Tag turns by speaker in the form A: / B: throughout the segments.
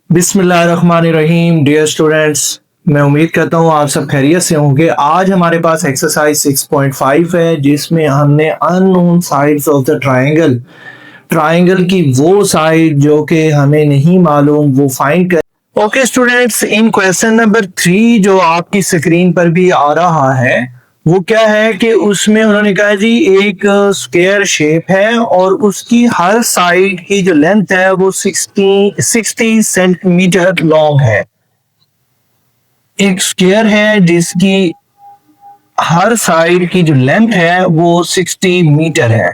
A: बिस्मिल्लाहिर्रहमानिर्रहीम। Dear students, मैं उम्मीद करता हूँ आप सब खैरियत से होंगे। आज हमारे पास एक्सरसाइज 6.5 है जिसमें हमने unknown sides of the triangle triangle की वो साइड जो कि हमें नहीं मालूम वो फाइंड कर। ओके स्टूडेंट्स, इन क्वेश्चन नंबर 3 जो आपकी स्क्रीन पर भी आ रहा है वो क्या है कि उसमें उन्होंने कहा जी एक स्क्वायर शेप है और उसकी हर साइड की जो लेंथ है वो 60 सेंटीमीटर लॉन्ग है। एक स्क्वायर है जिसकी हर साइड की जो लेंथ है वो 60 मीटर है।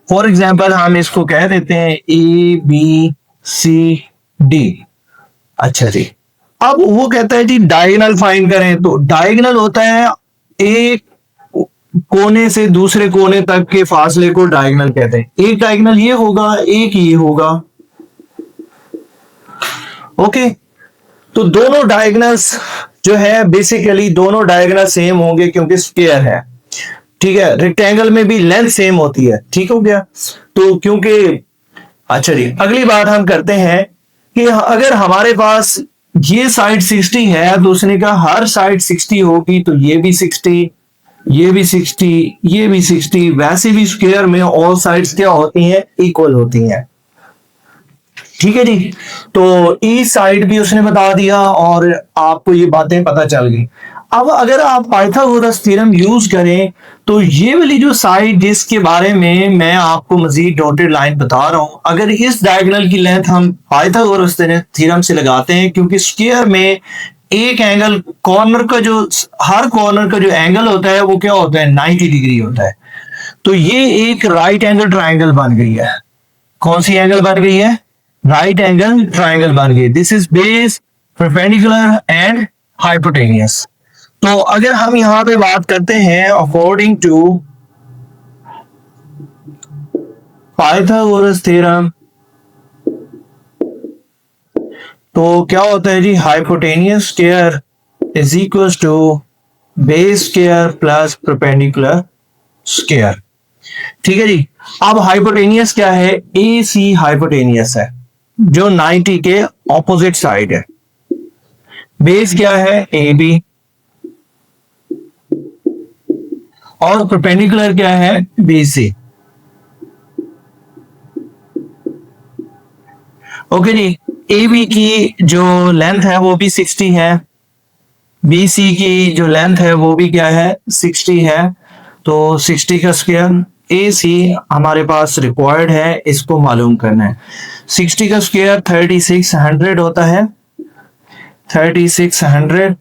A: फॉर एग्जाम्पल हम इसको कह देते हैं ABCD। अच्छा जी, अब वो कहता है जी डायगोनल फाइंड करें। तो डायगोनल होता है एक कोने से दूसरे कोने तक के फासले को डायगोनल कहते हैं। एक डायगोनल ये होगा, एक ये होगा। ओके, तो दोनों डायगोनल्स जो है बेसिकली दोनों डायगोनल सेम होंगे क्योंकि स्क्वायर है। ठीक है, रेक्टेंगल में भी लेंथ सेम होती है। ठीक हो गया। तो क्योंकि अच्छा जी, अगली बात हम करते हैं कि अगर हमारे पास ये साइड 60 है तो उसने कहा हर साइड 60 होगी, तो ये भी 60, ये भी 60, ये भी 60। वैसे भी स्क्वायर में ऑल साइड्स क्या होती हैं? इक्वल होती हैं। ठीक है जी, तो इस साइड भी उसने बता दिया और आपको ये बातें पता चल गई। अब अगर आप पाइथागोरस थ्योरम यूज करें तो ये वाली जो साइड जिसके बारे में मैं आपको मजीद डॉटेड लाइन बता रहा हूं, अगर इस डायगोनल की लेंथ हम पाइथागोरस थ्योरम से लगाते हैं, क्योंकि स्क्वायर में एक एंगल कॉर्नर का जो हर कॉर्नर का जो एंगल होता है वो क्या होता है? 90 डिग्री होता है। तो ये एक राइट एंगल ट्राइंगल बन गई है। कौन सी एंगल बन गई है? राइट एंगल ट्राइंगल बन गई। This is base, perpendicular and hypotenuse. तो अगर हम यहां पे बात करते हैं अकॉर्डिंग टू पाइथागोरस थ्योरम, तो क्या होता है जी? Hypotenuse square is equal to base square plus perpendicular square. ठीक है जी। अब हाइपोटेनियस क्या है? ए सी हाइपोटेनियस है जो 90 के ऑपोजिट साइड है। बेस क्या है? A B. और परपेंडिकुलर क्या है? B C. ओके जी, ए बी की जो लेंथ है वो भी 60 है, बी सी की जो लेंथ है वो भी क्या है? 60 है। तो 60 का स्क्वायर, ए सी हमारे पास रिक्वायर्ड है, इसको मालूम करना है। 60 का स्क्वायर 3600 होता है, 3600।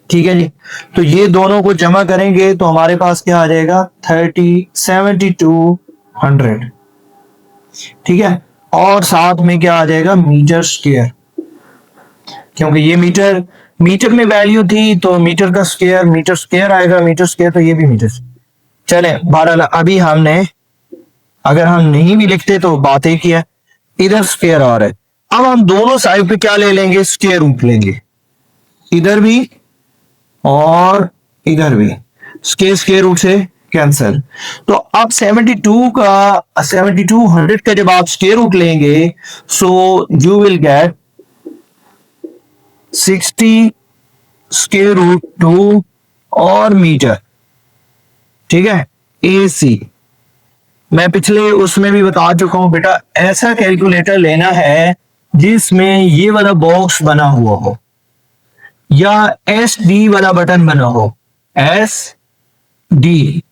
A: ठीक है जी, तो ये दोनों को जमा करेंगे तो हमारे पास क्या आ जाएगा? 7200। ठीक है, और साथ में क्या आ जाएगा? मीटर स्क्वायर, क्योंकि ये मीटर में वैल्यू थी तो मीटर का स्क्वायर मीटर स्क्वायर आएगा, मीटर स्क्वायर तो ये भी मीटर। चले बहरहाल, अभी हमने अगर हम नहीं भी लिखते तो बात एक ही है, इधर स्क्वायर आ रहा है। अब हम दोनों साइड पे क्या ले लेंगे? स्क्वायर रूट लेंगे, इधर भी और इधर भी। स्क्वायर रूट से कैंसिल। तो अब 7200 का जब आप स्क्वायर रूट लेंगे so you will get 60 square root 2 और मीटर। ठीक है, ए सी मैं पिछले उसमें भी बता चुका हूं बेटा, ऐसा कैलकुलेटर लेना है जिसमें ये वाला बॉक्स बना हुआ हो या एस डी वाला बटन बना हो। एस डी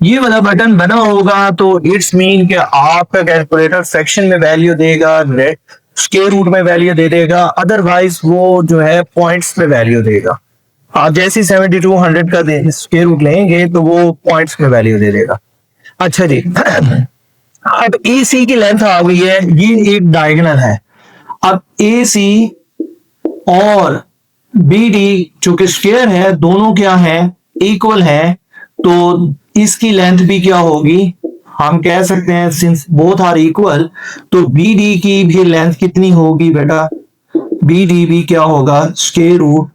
A: ये वाला बटन बना होगा तो इट्स मीन कि आपका कैलकुलेटर फ्रैक्शन में वैल्यू देगा, स्क्वायर रूट में वैल्यू दे देगा, अदरवाइज वो जो है पॉइंट्स में वैल्यू देगा। आप जैसे 7200 का स्क्वायर रूट लेंगे तो वो पॉइंट्स में वैल्यू दे देगा। अच्छा जी, अब ए सी की लेंथ आ गई है, ये एक डायगोनल है। अब ए सी और बी डी चूंकि स्क्वायर है, दोनों क्या है? इक्वल है, तो इसकी लेंथ भी क्या होगी? हम कह सकते हैं सिंस बोथ आर इक्वल तो बी डी की भी लेंथ कितनी होगी बेटा? बी डी भी क्या होगा? Square root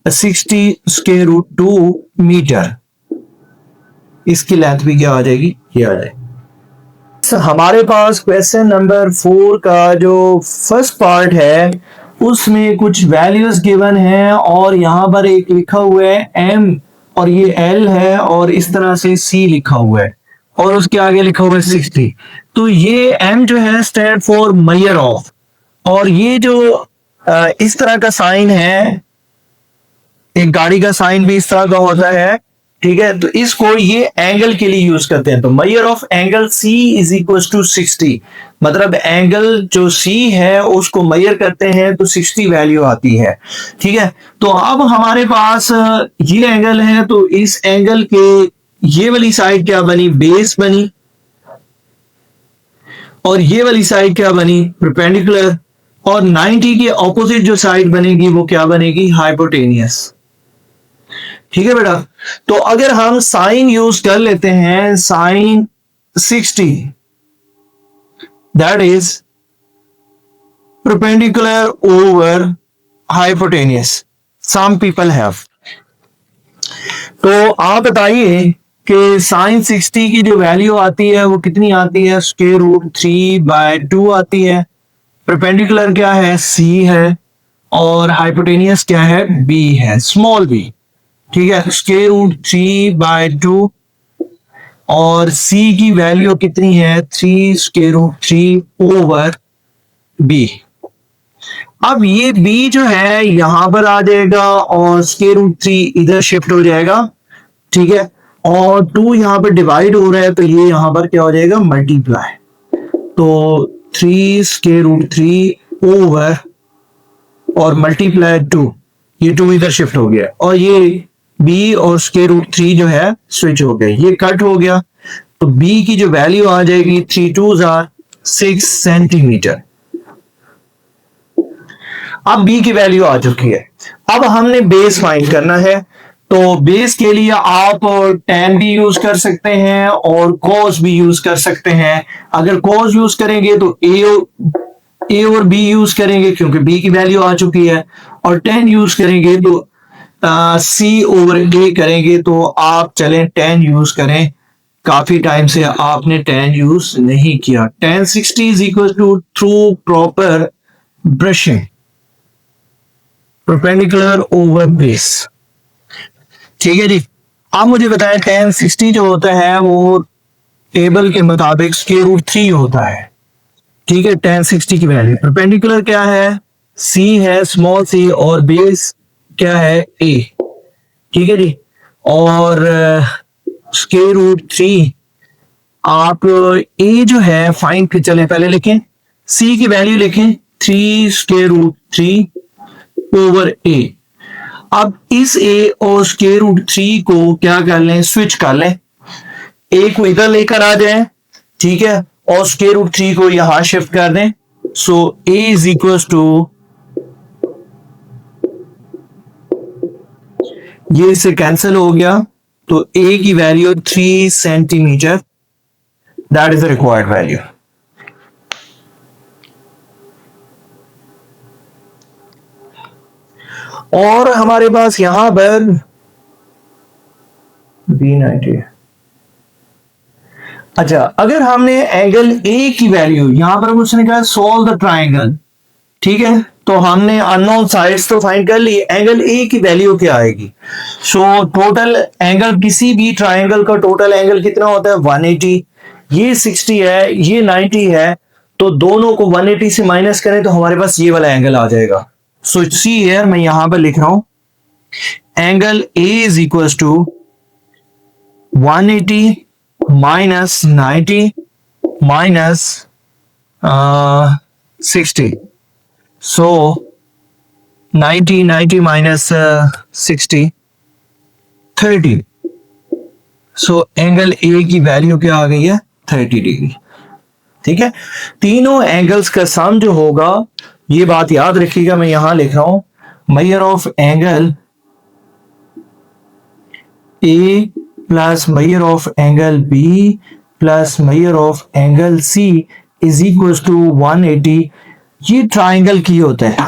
A: 60 square root 2 metre. इसकी लेंथ भी क्या आ जाएगी? ये आ जाएगी। स्टूडेंट्स, हमारे पास क्वेश्चन नंबर 4 का जो फर्स्ट पार्ट है उसमें कुछ वैल्यूज गिवन है और यहाँ पर एक लिखा हुआ है m और ये l है और इस तरह से c लिखा हुआ है और उसके आगे लिखा हुआ है 60। तो ये m जो है स्टैंड फॉर मेजर ऑफ, और ये जो इस तरह का साइन है, एक गाड़ी का साइन भी इस तरह का होता है, ठीक है। तो इसको ये एंगल के लिए यूज करते हैं। तो measure of angle C is equal to 60, मतलब एंगल जो C है उसको मेजर करते हैं तो 60 वैल्यू आती है, ठीक है। तो अब हमारे पास ये एंगल है, तो इस एंगल के ये वाली साइड क्या बनी, बेस बनी, और ये वाली साइड क्या बनी, परपेंडिकुलर, और 90 के ऑपोजिट जो साइड बनेगी वो क्या बनेगी, हाइपोटेनियस, ठीक है बेटा। तो अगर हम साइन यूज कर लेते हैं, sine 60 that is perpendicular over hypotenuse, some people have. तो आप बताइए कि साइन 60 की जो वैल्यू आती है वो कितनी आती है, स्क्वायर रूट 3/2 आती है। परपेंडिकुलर क्या है, C है, और हाइपोटेनियस क्या है, B है, स्मॉल b, ठीक है। स्क्वायर रूट 3/2 और C की वैल्यू कितनी है, 3 स्क्वायर रूट 3 ओवर B। अब ये B जो है यहां पर आ जाएगा और स्क्वायर रूट 3 इधर शिफ्ट हो जाएगा, ठीक है, और 2 यहां पर डिवाइड हो रहा है तो ये यहां पर क्या हो जाएगा, मल्टीप्लाई। तो 3 स्क्वायर रूट 3 ओवर और मल्टीप्लाई 2, ये 2 इधर शिफ्ट हो गया और ये b और स्क्वायर रूट 3 जो है स्विच हो गए, ये कट हो गया। तो b की जो वैल्यू आ जाएगी 3 2s are 6 सेंटीमीटर। अब b की वैल्यू आ चुकी है। अब हमने बेस फाइंड करना है, तो बेस के लिए आप tan भी यूज कर सकते हैं और cos भी यूज कर सकते हैं। अगर cos यूज करेंगे तो a और b यूज करेंगे क्योंकि b की वैल्यू आ चुकी है, और tan यूज करेंगे तो C ओवर A करेंगे। तो आप चलें tan यूज करें, काफी टाइम से आपने tan यूज नहीं किया। tan 60 is equal to through proper brushing perpendicular over base, ठीक है जी। आप मुझे बताएं tan 60 जो होता है वो टेबल के मुताबिक स्क्वायर रूट 3 होता है, ठीक है। tan 60 की वैल्यू, परपेंडिकुलर क्या है, C है, स्मॉल c, और बेस क्या है, A, ठीक है जी। और स्क्वायर रूट 3 आप A जो है फाइंड कर चले, पहले लिखें C की वैल्यू लिखें 3 स्क्वायर रूट 3 ओवर A। अब इस A और स्क्वायर रूट 3 को क्या कर लें, स्विच कर लें, A को इधर लेकर आ जाएं, ठीक है, और स्क्वायर रूट 3 को यहां शिफ्ट कर दें। सो A इज इक्वल टू, ये इससे कैंसिल हो गया, तो A की value 3 centimetre, that is the required value. और हमारे पास यहां पर B90, अच्छा, अगर हमने एंगल A की वैल्यू, यहां पर उसने कहा सॉल्व द ट्राइंगल, ठीक है, तो हमने अननोन साइड्स तो फाइंड कर ली, एंगल A की वैल्यू क्या आएगी। सो टोटल एंगल, किसी भी ट्राइंगल का टोटल एंगल कितना होता है, 180। ये 60 है, ये 90 है, तो दोनों को 180 से माइनस करें तो हमारे पास ये वाला एंगल आ जाएगा। सो सी हियर, मैं यहां पर लिख रहा हूं angle A is equal to 180 minus 90 minus 60। So 90 minus 60, 30। So angle A की वैल्यू क्या आ गई है, 30 डिग्री, ठीक है। तीनों एंगल्स का सम जो होगा, ये बात याद रखिएगा, मैं यहां लिख रहा हूं measure of angle A plus measure of angle B plus measure of angle C is equal to 180। ये ट्राइंगल की होता है,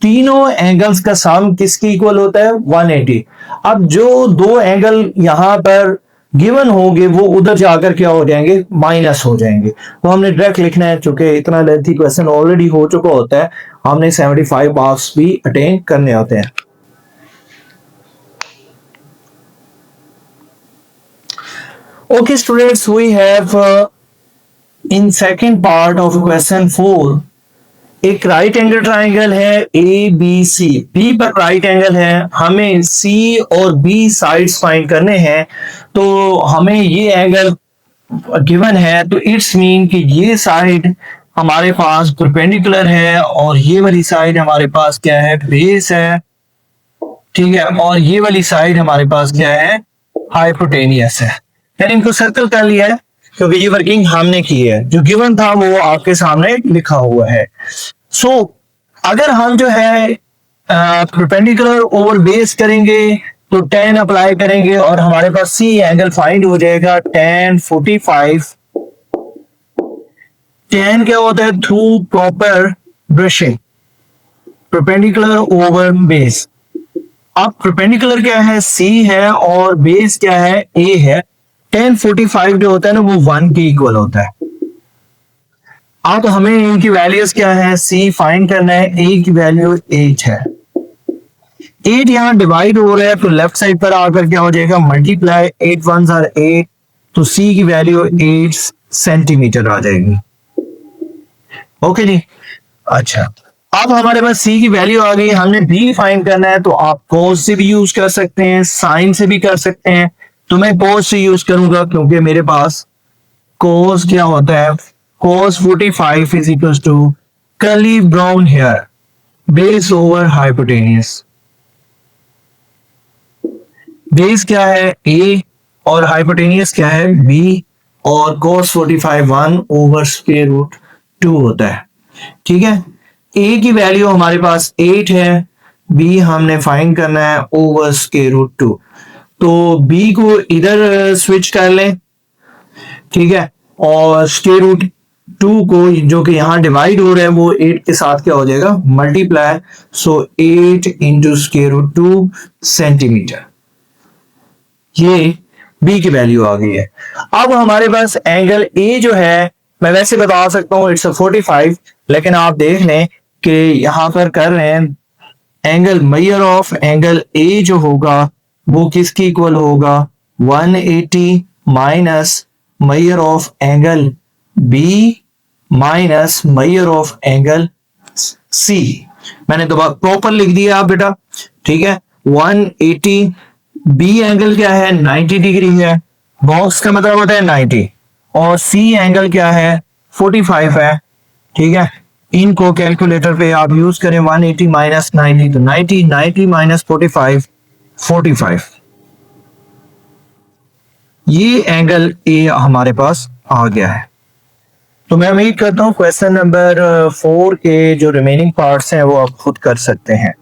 A: तीनों एंगल्स का सम किसकी इक्वल होता है, 180। अब जो दो एंगल यहां पर गिवन होंगे वो उधर जाकर क्या हो जाएंगे, माइनस हो जाएंगे। तो हमने डायरेक्ट लिखना है, चूंकि इतना लेंथी क्वेश्चन ऑलरेडी हो चुका होता है, हमने 75 मार्क्स भी अटेन करने होते हैं। Okay students, we have in second part of question 4 एक राइट एंगल ट्राइंगल है ए बी सी, बी पर राइट एंगल है, हमें सी और बी साइड्स फाइंड करने हैं। तो हमें ये एंगल गिवन है, तो इट्स मीन कि ये साइड हमारे पास परपेंडिकुलर है और ये वाली साइड हमारे पास क्या है, बेस है, ठीक है, और ये वाली साइड हमारे पास क्या है, हाइपोटेनियस है। मैंने इनको सर्कल कर लिया है क्योंकि ये वर्किंग हमने की है, जो गिवन था वो आपके सामने लिखा हुआ है। सो अगर हम जो है परपेंडिकुलर ओवर बेस करेंगे तो tan अप्लाई करेंगे और हमारे पास सी एंगल फाइंड हो जाएगा tan 45। tan क्या होता है, through proper brushing, perpendicular over base. अब परपेंडिकुलर क्या है, सी है, और बेस क्या है, ए है। tan 45 जो होता है ना वो 1 के इक्वल होता है। अब हमें इनकी वैल्यूज क्या है, सी फाइंड करना है, ए की वैल्यू 8 है। 8 यहाँ डिवाइड हो रहा है तो लेफ्ट साइड पर आकर क्या हो जाएगा, मल्टीप्लाई, 8 1s are 8, तो सी की वैल्यू 8 सेंटीमीटर आ जाएगी। ओके जी, अच्छा अब हमारे पास सी की वैल्यू आ गई, हमने बी फाइंड करना है, तो आप cos से भी यूज कर सकते हैं, साइन से भी कर सकते हैं। तो मैं cos से यूज करूंगा क्योंकि मेरे पास cos क्या होता है, cos 45 is equals to curly brown hair base over hypotenuse। Base क्या है, a, और हाइपोटेनियस क्या है, b, और cos 45 1 ओवर स्क्वायर रूट 2 होता है। ठीक है, a की वैल्यू हमारे पास 8 है, b हमने फाइंड करना है ओवर स्क्वायर रूट 2। तो b को इधर स्विच कर लें, ठीक है, और स्क्वायर रूट 2 को जो कि यहाँ डिवाइड हो रहा है वो 8 के साथ क्या हो जाएगा, मल्टीप्लाई, सो 8 इंटू स्क्वायर रूट 2 सेंटीमीटर। ये b की वैल्यू आ गई है। अब हमारे पास एंगल a जो है, मैं वैसे बता सकता हूं इट्स 45, लेकिन आप देख लें कि यहां पर कर रहे हैं angle, major of angle a जो होगा वो किसकी इक्वल होगा, 180 minus major of angle b minus major of angle c। मैंने दोबारा प्रॉपर लिख दिया बेटा, ठीक है। 180, b एंगल क्या है, 90 डिग्री है, बॉक्स का मतलब होता है 90, और c एंगल क्या है, 45 है, ठीक है। इनको कैलकुलेटर पे आप यूज करें, 180 माइनस 90 तो 90, 90 माइनस 45 45। ये एंगल ए हमारे पास आ गया है। तो मैं उम्मीद करता हूं क्वेश्चन नंबर 4 के जो रिमेनिंग पार्ट्स हैं वो आप खुद कर सकते हैं।